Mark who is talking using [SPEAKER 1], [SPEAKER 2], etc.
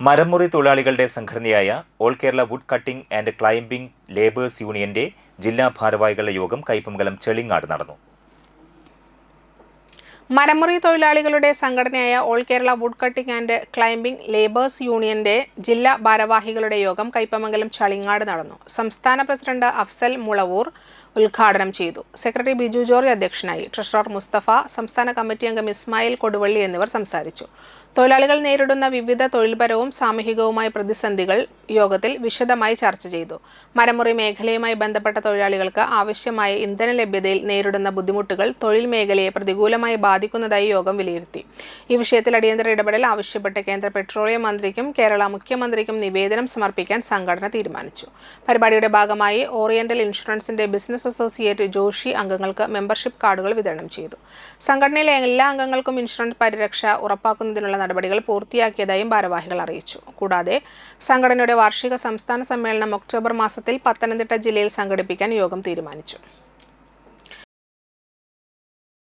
[SPEAKER 1] മരമുറി തൊഴിലാളികളുടെ സംഘടനയായ all Kerala wood cutting and climbing labours യൂണിയന്റെ ജില്ലാ ഭാരവാഹികളുടെ യോഗം കയ്പമംഗലം ചെളിങ്ങാട് നടന്നു.
[SPEAKER 2] മരമുറി തൊഴിലാളികളുടെ സംഘടനയായ all Kerala wood cutting and climbing labours യൂണിയന്റെ ജില്ലാ ഭാരവാഹികളുടെ യോഗം കയ്പമംഗലം ചെളിങ്ങാട് നടന്നു. സംസ്ഥാന പ്രസിഡന്റ് അഫ്സൽ മുളവൂർ ഉദ്ഘാടനം ചെയ്തു. സെക്രട്ടറി ബിജു ജോർജ് അധ്യക്ഷനായി. ട്രഷറർ മുസ്തഫ, സംസ്ഥാന കമ്മിറ്റി അംഗം ഇസ്മായിൽ കൊടുവള്ളി എന്നിവർ സംസാരിച്ചു. തൊഴിലാളികൾ നേരിടുന്ന വിവിധ തൊഴിൽപരവും സാമൂഹികവുമായ പ്രതിസന്ധികൾ യോഗത്തിൽ വിശദമായി ചർച്ച ചെയ്തു. മരമുറി മേഖലയുമായി ബന്ധപ്പെട്ട തൊഴിലാളികൾക്ക് ആവശ്യമായ ഇന്ധന ലഭ്യതയിൽ നേരിടുന്ന ബുദ്ധിമുട്ടുകൾ തൊഴിൽ മേഖലയെ പ്രതികൂലമായി ബാധിക്കുന്നതായി യോഗം വിലയിരുത്തി. ഈ വിഷയത്തിൽ അടിയന്തര ഇടപെടൽ ആവശ്യപ്പെട്ട് കേന്ദ്ര പെട്രോളിയം മന്ത്രിക്കും കേരള മുഖ്യമന്ത്രിക്കും നിവേദനം സമർപ്പിക്കാൻ സംഘടന തീരുമാനിച്ചു. പരിപാടിയുടെ ഭാഗമായി ഓറിയന്റൽ ഇൻഷുറൻസിന്റെ ബിസിനസ് അസോസിയേറ്റ് ജോഷി അംഗങ്ങൾക്ക് മെമ്പർഷിപ്പ് കാർഡുകൾ വിതരണം ചെയ്തു. സംഘടനയിലെ എല്ലാ അംഗങ്ങൾക്കും ഇൻഷുറൻസ് പരിരക്ഷ ഉറപ്പാക്കുന്നതിനുള്ള നടപടികൾ പൂർത്തിയാക്കിയതായും ഭാരവാഹികൾ അറിയിച്ചു. കൂടാതെ സംഘടനയുടെ വാർഷിക സംസ്ഥാന സമ്മേളനം ഒക്ടോബർ മാസത്തിൽ പത്തനംതിട്ട ജില്ലയിൽ സംഘടിപ്പിക്കാൻ യോഗം തീരുമാനിച്ചു.